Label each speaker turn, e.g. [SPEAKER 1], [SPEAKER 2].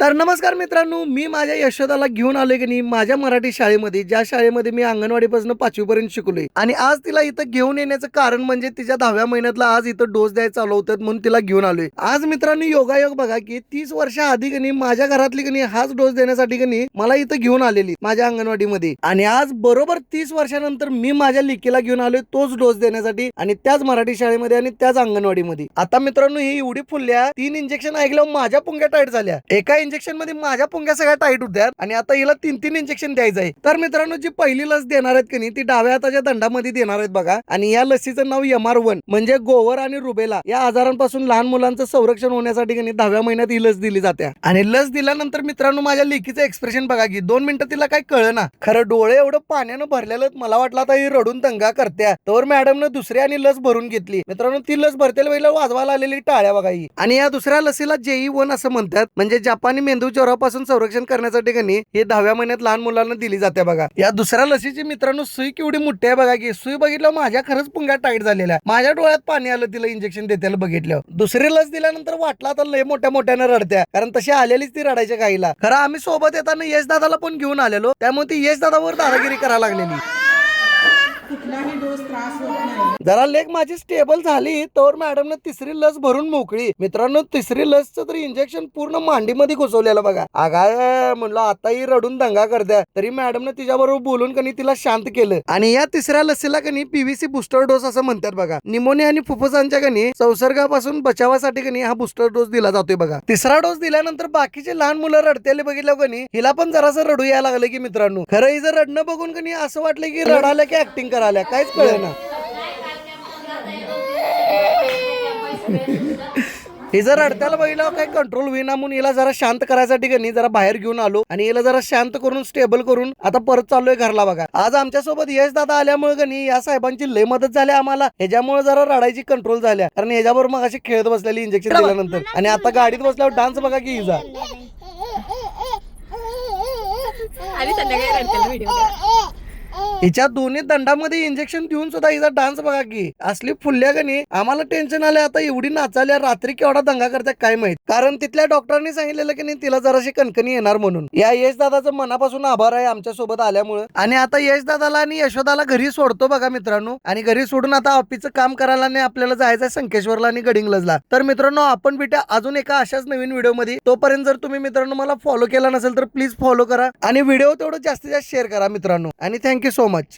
[SPEAKER 1] तर नमस्कार मित्रांनो, मी माझ्या यशोदाला घेऊन आलोय की नाही माझ्या मराठी शाळेमध्ये, ज्या शाळेमध्ये मी अंगणवाडीपासून 5वी पर्यंत शिकलोय. आणि आज तिला इथं घेऊन येण्याचं कारण म्हणजे तिच्या 10व्या महिन्यातला आज इथं डोस द्यायला चालू होतात म्हणून तिला घेऊन आलोय. आज मित्रांनो योगायोग बघा की 30 वर्ष आधी की नाही माझ्या घरातली की नाही हाच डोस देण्यासाठी की नाही मला इथं घेऊन आलेली माझ्या अंगणवाडीमध्ये. आणि आज बरोबर 30 वर्षानंतर मी माझ्या लेकीला घेऊन आलोय तोच डोस देण्यासाठी आणि त्याच मराठी शाळेमध्ये आणि त्याच अंगणवाडीमध्ये. आता मित्रांनो ही एवढी फुलल्या 3 इंजेक्शन ऐकल्यावर माझ्या पुंग्या टाईट झाल्या. एका इंजेक्शन मध्ये माझ्या पुंग्या सगळ्या टाईट होत्या आणि आता हिला 3 इंजेक्शन द्यायचं आहे. तर मित्रांनो जी पहिली लस देणार आहेत की नाही ती डाव्या हाताच्या दंडामध्ये देणार आहेत बघा. आणि या लसीचं नाव MR1 म्हणजे गोवर आणि रुबेला या आजारांपासून लहान मुलांचं संरक्षण होण्यासाठी की नाही 10व्या महिन्यात ही लस दिली जाते. आणि लस दिल्यानंतर मित्रांनो माझ्या लेकीचं एक्सप्रेशन बघा की 2 मिनिटं तिला काही कळलं ना. खरं डोळे एवढं पाण्यानं भरलेलं मला वाटलं आता ही रडून दंगा करत्या. तर मॅडमनं दुसरी आणि लस भरून घेतली. मित्रांनो ती लस भरतेल वेळेला वाजवायला आलेली टाळ्या बघा ही. आणि या दुसऱ्या लसीला JE1 असं म्हणतात म्हणजे जपानी मेंदू ज्वरापासून संरक्षण करण्यासाठी कनी हे 10व्या महिन्यात लहान मुलांना दिली जाते बघा. या दुसऱ्या लसीची मित्रांनो सुई केवढी मोठी आहे बघा की सुई बघितल्यावर माझ्या खरंच पुंग्या टाईट झालेल्या. माझ्या डोळ्यात पाणी आलं तिला इंजेक्शन देताना बघितल्यावर. दुसरी लस दिल्यानंतर वाटलं आता लय मोठ्यानं रडत्या कारण तशी आलेलीच ती रडायच्या काहीला. खरं आम्ही सोबत येताना यश दादाला पण घेऊन आलेलो त्यामुळे ती यश दादावर दादागिरी करायला लागलेली.
[SPEAKER 2] कुठलाही डोस त्रास होत नाही.
[SPEAKER 1] जरा लेग माझी स्टेबल झाली तर मॅडमने तिसरी लस भरून मोकळी. मित्रांनो तिसरी लसचं तरी इंजेक्शन पूर्ण मांडीमध्ये घुसवलेलं बघा. आगा म्हणलं आता ही रडून दंगा करत्या तरी मॅडमने तिच्याबरोबर बोलून कनी तिला शांत केलं. आणि या तिसऱ्या लसीला कनी PVC बूस्टर डोस असं म्हणतात बघा. निमोनिया आणि फुफ्फुसांच्या कनी संसर्गापासून बचावासाठी कनी हा बूस्टर डोस दिला जातोय बघा. तिसरा डोस दिल्यानंतर बाकीचे लहान मुलं रडतेले बघितलं कनी हिला पण जरासं रडू यायला लागलं की मित्रांनो. खरं हिचं रडणं बघून कनी असं वाटलं की रडायला की ऍक्टिंग करायला काहीच कळेना ना. हे जर रडत्याला बघितलं काही कंट्रोल होईना म्हणून हिला जरा शांत करायसाठी कनी जरा बाहेर घेऊन आलो आणि हिला जरा शांत करून स्टेबल करून आता परत चाललोय घरला बघा. आज आमच्या सोबत यश दादा आल्यामुळे कनी या साहेबांची लय मदत झाली आम्हाला. ह्याच्यामुळे जरा रडायची कंट्रोल झाल्या कारण ह्याच्याबरोबर मग अशी खेळत बसलेली इंजेक्शन दिल्यानंतर. आणि आता गाडीत बसल्यावर डान्स बघा की हिचा. हिच्या दोन्ही दंडामध्ये इंजेक्शन देऊन सुद्धा हिचा डान्स बघा की असली फुलल्या गणी. आम्हाला टेन्शन आले आता एवढी नाचाल्या रात्री केवढा दंगा करत्या काय माहित. कारण तिथल्या डॉक्टरांनी सांगितलेलं की नाही तिला जराशी कणकणी येणार म्हणून. या यश दादाचं मनापासून आभार आहे आमच्या सोबत आल्यामुळे. आणि आता यश दादाला आणि यशोदाला घरी सोडतो बघा मित्रांनो. आणि घरी सोडून आता ऑफिसचं काम करायला आणि आपल्याला जायचं संकेश्वरला आणि गडिंग्लजला. तर मित्रांनो आपण भेटूया अजून एका अशाच नवीन व्हिडिओ मध्ये. तोपर्यंत जर तुम्ही मित्रांनो मला फॉलो केला नसेल तर प्लीज फॉलो करा आणि व्हिडिओ तेवढं जास्तीत जास्त शेअर करा मित्रांनो. आणि थँक्यू सो मच.